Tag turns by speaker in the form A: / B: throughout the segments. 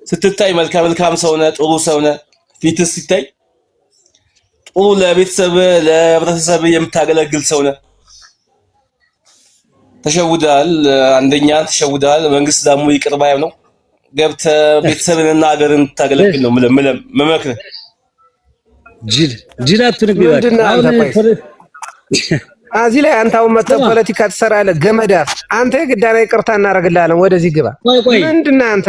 A: ስትታይ መልካም ሰው ነህ፣ ጥሩ ሰው ነህ። ፊትህ ሲታይ ጥሩ ለቤተሰብ ለህብረተሰብ የምታገለግል ሰው ነህ። ተሸውዳል። አንደኛ ተሸውዳል። መንግስት ደግሞ ይቅር ባይ ነው። ገብተህ ቤተሰብንና ሀገርን ታገለግል ነው መመክርህ።
B: ጅል አትንገር።
C: እዚህ ላይ አንተ አሁን መተህ ፖለቲካ ትሰራለህ። ገመዳፍ አንተ የግዳና ይቅርታ እናደርግልሃለን። ወደዚህ ግባ። ምንድነው አንተ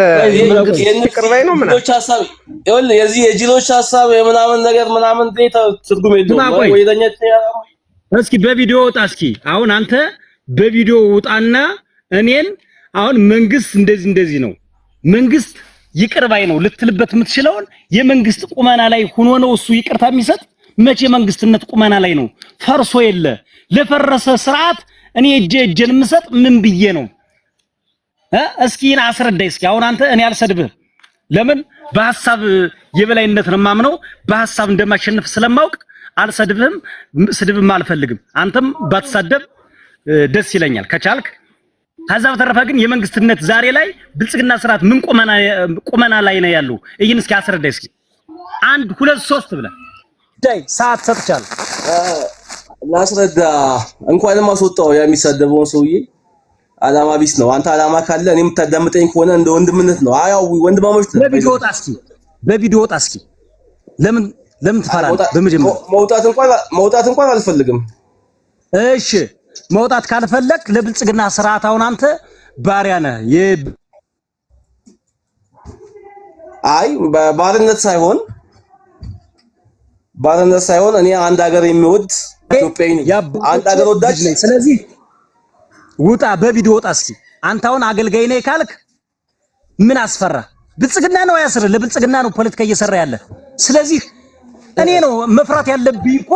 C: ይቅር ባይ ነው ምናምን
A: ሐሳብ ይኸውልህ፣ የዚህ የጅሎች ሐሳብ የምናምን ነገር ምናምን ትርጉም የለውም። ወይዘኛ
B: እስኪ በቪዲዮ ወጣ። እስኪ አሁን አንተ በቪዲዮ ውጣና እኔን አሁን መንግስት እንደዚህ ነው መንግስት ይቅር ባይ ነው ልትልበት የምትችለውን የመንግስት ቁመና ላይ ሆኖ ነው እሱ ይቅርታ የሚሰጥ። መቼ መንግስትነት ቁመና ላይ ነው? ፈርሶ የለ ለፈረሰ ስርዓት እኔ እጄን የምሰጥ ምን ብዬ ነው? እስኪን አስረዳይ። እስኪ አሁን አንተ እኔ አልሰድብህም። ለምን በሐሳብ የበላይነት ነው የማምነው። በሐሳብ እንደማሸነፍ ስለማውቅ አልሰድብህም። ስድብም አልፈልግም። አንተም ባትሳደብ ደስ ይለኛል ከቻልክ። ከዛ በተረፈ ግን የመንግስትነት ዛሬ ላይ ብልጽግና ስርዓት ምን ቁመና ላይ ነው ያለው? ይሄን እስኪ አስረዳይ። እስኪ 1 2 3 ብለህ ዳይ ሰዓት ሰጥቻለሁ።
A: ላስረዳ። እንኳንም አስወጣው የሚሳደበውን ሰውዬ። አላማ ቢስ ነው። አንተ አላማ ካለ እኔ የምታዳምጠኝ ከሆነ እንደ ወንድምነት ነው። አያው ወንድማሞች ነው።
B: በቪዲዮ ወጣ እስኪ። ለምን ትፈራለህ? በመጀመሪያ
A: መውጣት እንኳን አልፈልግም።
B: እሺ መውጣት ካልፈለክ ለብልጽግና ስርዓት አሁን አንተ ባሪያ ነህ።
A: አይ ባርነት ሳይሆን እኔ አንድ ሀገር የሚወድ ኢትዮጵያዊ ነኝ። አንድ ሀገር ወዳጅ ነኝ።
B: ስለዚህ ውጣ፣ በቪዲዮ ወጣ እስኪ። አንተ አሁን አገልጋይ ነኝ ካልክ ምን አስፈራ? ብልጽግና ነው ያስር፣ ለብልጽግና ነው ፖለቲካ እየሰራ ያለ። ስለዚህ እኔ ነው መፍራት ያለብኝ እኮ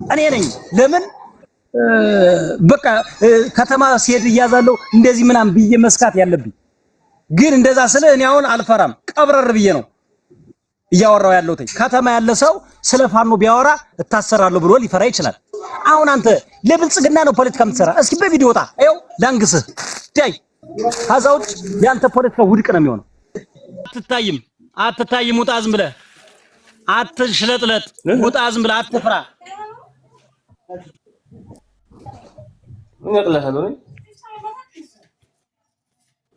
B: እኔ ነኝ። ለምን በቃ ከተማ ሲሄድ እያዛለሁ እንደዚህ ምናምን ብዬ መስካት ያለብኝ። ግን እንደዛ ስለ እኔ አሁን አልፈራም። ቀብረር ብዬ ነው እያወራው ያለው። ከተማ ያለ ሰው ስለ ፋኖ ቢያወራ እታሰራለሁ ብሎ ሊፈራ ይችላል። አሁን አንተ ለብልጽግና ነው ፖለቲካ የምትሰራ። እስኪ በቪዲዮ ወጣ። አይው ላንግስህ ዳይ ከዛው ያንተ ፖለቲካ ውድቅ ነው የሚሆነው። አትታይም። ውጣ ዝም ብለህ አትሽለጥለጥ። ውጣ ዝም ብለህ አትፍራ።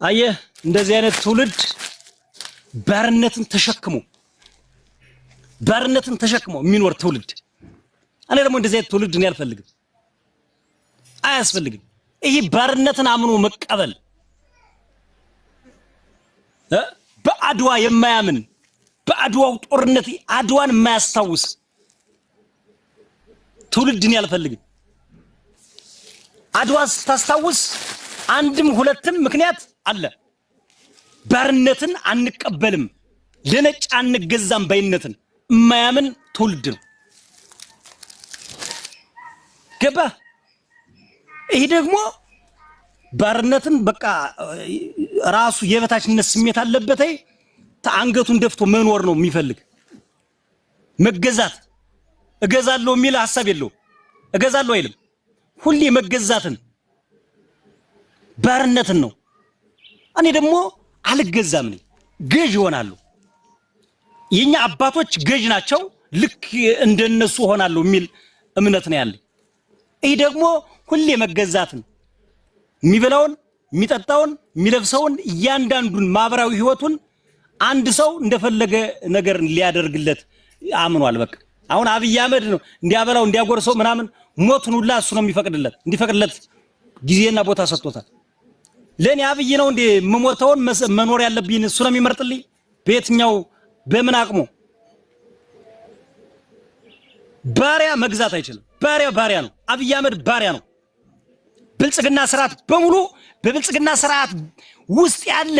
B: አየህ እንደዚህ አይነት ትውልድ ባርነትን ተሸክሞ የሚኖር ትውልድ። እኔ ደግሞ እንደዚህ አይነት ትውልድ እኔ አልፈልግም፣ አያስፈልግም። ይሄ ባርነትን አምኖ መቀበል በአድዋ የማያምን በአድዋው ጦርነት አድዋን የማያስታውስ ትውልድ እኔ አልፈልግም። አድዋ ስታስታውስ አንድም ሁለትም ምክንያት አለ። ባርነትን አንቀበልም፣ ለነጭ አንገዛም ባይነትን የማያምን ትውልድ ነው። ገባ? ይሄ ደግሞ ባርነትን በቃ ራሱ የበታችነት ስሜት አለበት። አንገቱን ደፍቶ መኖር ነው የሚፈልግ። መገዛት እገዛለሁ የሚል ሐሳብ የለው። እገዛለሁ አይልም። ሁሌ መገዛትን ባርነትን ነው። እኔ ደግሞ አልገዛም ነኝ፣ ገዥ ይሆናሉ። የኛ አባቶች ገዥ ናቸው፣ ልክ እንደነሱ ሆናለሁ የሚል እምነት ነው ያለኝ። ይሄ ደግሞ ሁሌ መገዛትን የሚበላውን የሚጠጣውን የሚለብሰውን እያንዳንዱን ማህበራዊ ህይወቱን አንድ ሰው እንደፈለገ ነገር ሊያደርግለት አምኗል። በቃ አሁን አብይ አህመድ ነው እንዲያበላው እንዲያጎርሰው ምናምን ሞቱን ሁላ እሱ ነው እንዲፈቅድለት ጊዜና ቦታ ሰጥቶታል። ለኔ አብይ ነው እንዴ መሞተውን መኖር ያለብኝ እሱ ነው የሚመርጥልኝ? በየትኛው በምን አቅሙ? ባሪያ መግዛት አይችልም። ባሪያ ነው። አብይ አህመድ ባሪያ ነው። ብልጽግና ስርዓት በሙሉ በብልጽግና ስርዓት ውስጥ ያለ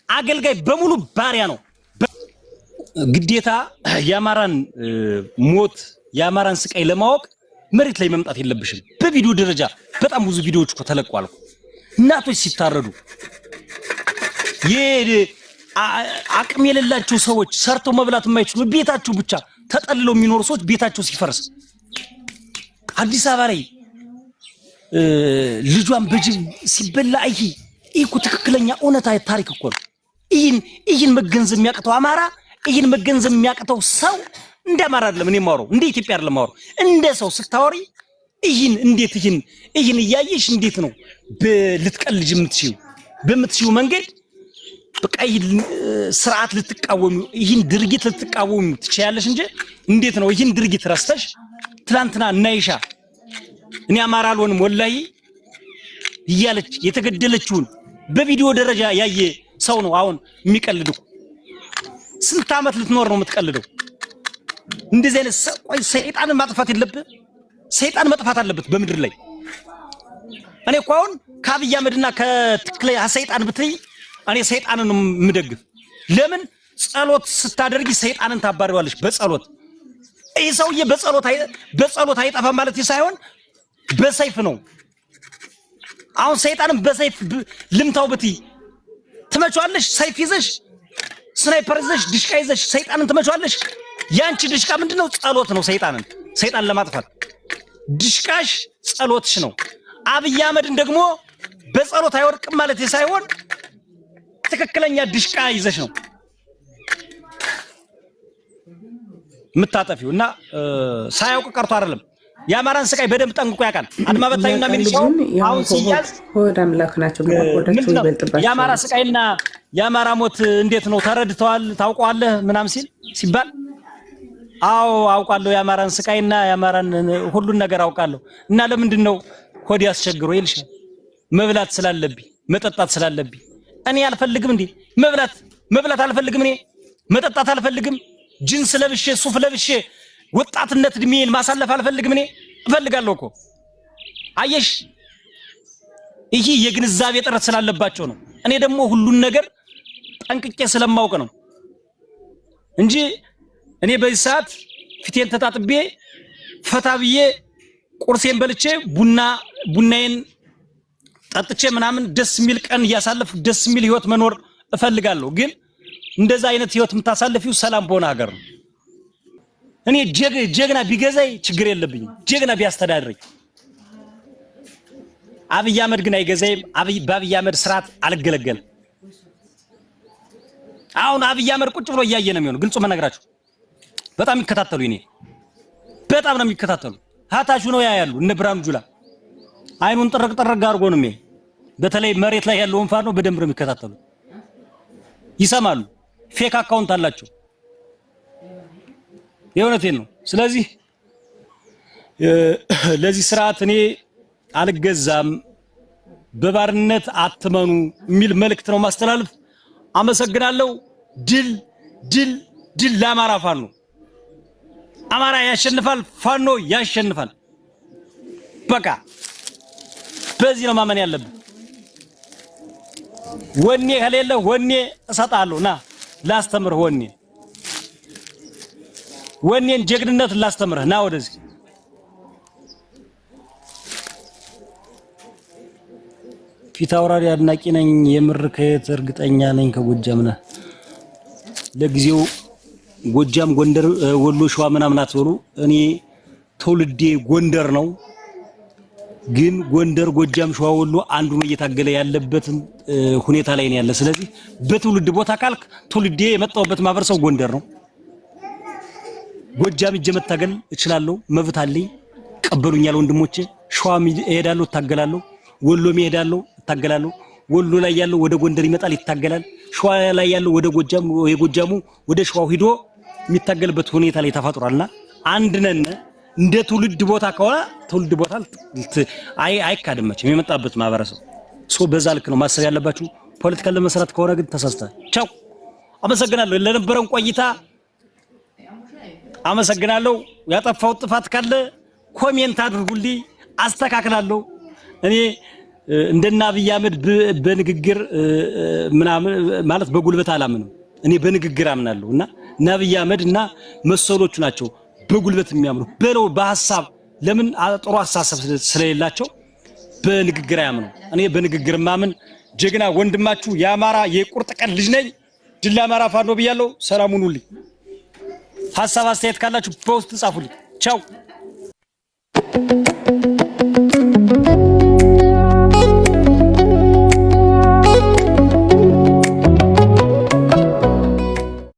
B: አገልጋይ በሙሉ ባሪያ ነው። ግዴታ የአማራን ሞት የአማራን ስቃይ ለማወቅ መሬት ላይ መምጣት የለብሽም። በቪዲዮ ደረጃ በጣም ብዙ ቪዲዮዎች እኮ ተለቋል። እናቶች ሲታረዱ አቅም የሌላቸው ሰዎች ሰርተው መብላት የማይችሉ ቤታቸው ብቻ ተጠልለው የሚኖሩ ሰዎች ቤታቸው ሲፈርስ አዲስ አበባ ላይ ልጇን በጅብ ሲበላ ይሄ እኮ ትክክለኛ እውነታ ታሪክ እኮ ነው። ይህን መገንዘብ የሚያቅተው አማራ ይህን መገንዘብ የሚያቅተው ሰው እንደ አማራ አይደለም እኔ ማወራው እንደ ኢትዮጵያ አይደለም ማወራው እንደ ሰው ስታወሪ እንዴት ይህን እያየሽ እንዴት ነው ልትቀልጅ በምትችይው መንገድ በቃ ስርዓት ልትቃወሙ ይህን ድርጊት ልትቃወሙ ትችያለሽ እንጂ እንዴት ነው ይህን ድርጊት ረስተሽ ትላንትና እናይሻ እኔ አማራ አልሆንም ወላሂ እያለች የተገደለችውን በቪዲዮ ደረጃ ያየ ሰው ነው አሁን የሚቀልደው ስንት ዓመት ልትኖር ነው የምትቀልደው እንደዚህ አይነት ሰይጣንን ማጥፋት የለበት ሰይጣን መጥፋት አለበት በምድር ላይ እኔ እኮ አሁን ከአብይ አህመድና ከትክክለኛ ሰይጣን ብትይ እኔ ሰይጣንን ነው የምደግፍ ለምን ጸሎት ስታደርጊ ሰይጣንን ታባሪዋለሽ በጸሎት ይሄ ሰውዬ በጸሎት አይጠፋም ማለት ሳይሆን በሰይፍ ነው አሁን ሰይጣንን በሰይፍ ልምታው ብትይ ትመጫለሽ ሰይፍ ይዘሽ ስናይፐር ይዘሽ ድሽቃ ይዘሽ ሰይጣንን ትመጫለሽ ያንቺ ድሽቃ ምንድነው ጸሎት ነው ሰይጣን ለማጥፋት ድሽቃሽ ጸሎትሽ ነው አብይ አህመድን ደግሞ በጸሎት አይወድቅም ማለት ሳይሆን ትክክለኛ ድሽቃ ይዘሽ ነው ምታጠፊውና ሳያውቅ ቀርቶ አይደለም ያማራን ስቃይ በደንብ ጠንቅቆ ያውቃል አድማ በታዩና ሚሊሻው አሁን ሲያዝ
D: ሆድ አምላክ ናቸው ወዳቸው ይበልጥባቸው
B: ያማራ ስቃይና ያማራ ሞት እንዴት ነው ተረድተዋል ታውቀዋለህ ምናም ሲባል አዎ አውቃለሁ ያማራን ስቃይና ያማራን ሁሉን ነገር አውቃለሁ እና ለምንድን ነው ሆድ ያስቸግሮ ይልሽ መብላት ስላለብኝ መጠጣት ስላለብኝ እኔ አልፈልግም እንዴ መብላት አልፈልግም እኔ መጠጣት አልፈልግም ጂንስ ለብሼ ሱፍ ለብሼ ወጣትነት እድሜን ማሳለፍ አልፈልግም እኔ እፈልጋለሁ እኮ አየሽ ይሄ የግንዛቤ ጥረት ስላለባቸው ነው እኔ ደግሞ ሁሉን ነገር ጠንቅቄ ስለማውቅ ነው እንጂ እኔ በዚህ ሰዓት ፊቴን ተጣጥቤ ፈታብዬ ቁርሴን በልቼ ቡናዬን ጠጥቼ ምናምን ደስ የሚል ቀን ያሳለፍ ደስ የሚል ህይወት መኖር እፈልጋለሁ ግን እንደዛ አይነት ህይወት የምታሳልፊው ሰላም በሆነ ሀገር ነው እኔ ጀግና ቢገዛይ ችግር የለብኝም ጀግና ቢያስተዳድረኝ አብይ አህመድ ግን አይገዛይም በአብይ አህመድ ስርዓት አልገለገልም አሁን አብይ አህመድ ቁጭ ብሎ እያየ ነው የሚሆነው ግልጹ መነግራችሁ በጣም ይከታተሉ እኔ በጣም ነው የሚከታተሉ ሀታቹ ነው ያያሉ እነ ብርሃኑ ጁላ አይኑን ጥርቅ አድርጎ ነው የሚያይ በተለይ መሬት ላይ ያለውን ፋኖ በደንብ ነው የሚከታተሉ ይሰማሉ ፌክ አካውንት አላቸው የእውነቴን ነው ስለዚህ ለዚህ ስርዓት እኔ አልገዛም በባርነት አትመኑ የሚል መልእክት ነው ማስተላለፍ አመሰግናለሁ ድል ለአማራ ፋኖ አማራ ያሸንፋል ፋኖ ያሸንፋል በቃ በዚህ ነው ማመን ያለብን ወኔ ከሌለ ወኔ እሰጣለሁ ና ላስተምር ወኔን ጀግንነት ላስተምርህ ና ወደዚህ ፊት አውራሪ አድናቂ ነኝ የምር ከየት እርግጠኛ ነኝ ከጎጃም ነህ ለጊዜው ጎጃም ጎንደር ወሎ ሸዋ ምናምን አትበሉ እኔ ትውልዴ ጎንደር ነው ግን ጎንደር ጎጃም ሸዋ ወሎ አንዱ ነው እየታገለ ያለበት ሁኔታ ላይ ነው ያለ ስለዚህ በትውልድ ቦታ ካልክ ትውልዴ የመጣውበት ማህበረሰብ ጎንደር ነው ጎጃም እጄ መታገል እችላለሁ መብት አለኝ ቀበሉኛል ወንድሞቼ ሸዋም እሄዳለሁ እታገላለሁ ወሎም እሄዳለሁ እታገላለሁ ወሎ ላይ ያለው ወደ ጎንደር ይመጣል ይታገላል ሸዋ ላይ ያለው ወደ ጎጃም የጎጃሙ ወደ ሸዋው ሂዶ የሚታገልበት ሁኔታ ላይ ተፈጥሯልና አንድ ነን እንደ ትውልድ ቦታ ከሆነ ትውልድ ቦታ አይካድመችም የመጣበት ማህበረሰብ በዛ ልክ ነው ማሰብ ያለባችሁ ፖለቲካ ለመስራት ከሆነ ግን ተሳስተሃል ቻው አመሰግናለሁ ለነበረን ቆይታ አመሰግናለሁ ያጠፋው ጥፋት ካለ ኮሜንት አድርጉልኝ አስተካክላለሁ እኔ እንደና አብይ አህመድ በንግግር ምናምን ማለት በጉልበት አላምንም እኔ በንግግር አምናለሁና ነብይ አህመድና መሰሎቹ ናቸው በጉልበት የሚያምኑ በለው በሐሳብ ለምን ጥሩ ሐሳብ ስለሌላቸው በንግግር ያምኑ እኔ በንግግር ማምን ጀግና ወንድማችሁ ያማራ የቁርጥ ቀን ልጅ ነኝ ድል አማራ ፋኖ ብያለሁ ሰላም ሁኑልኝ ሐሳብ አስተያየት ካላችሁ በውስጥ ጻፉልኝ ቻው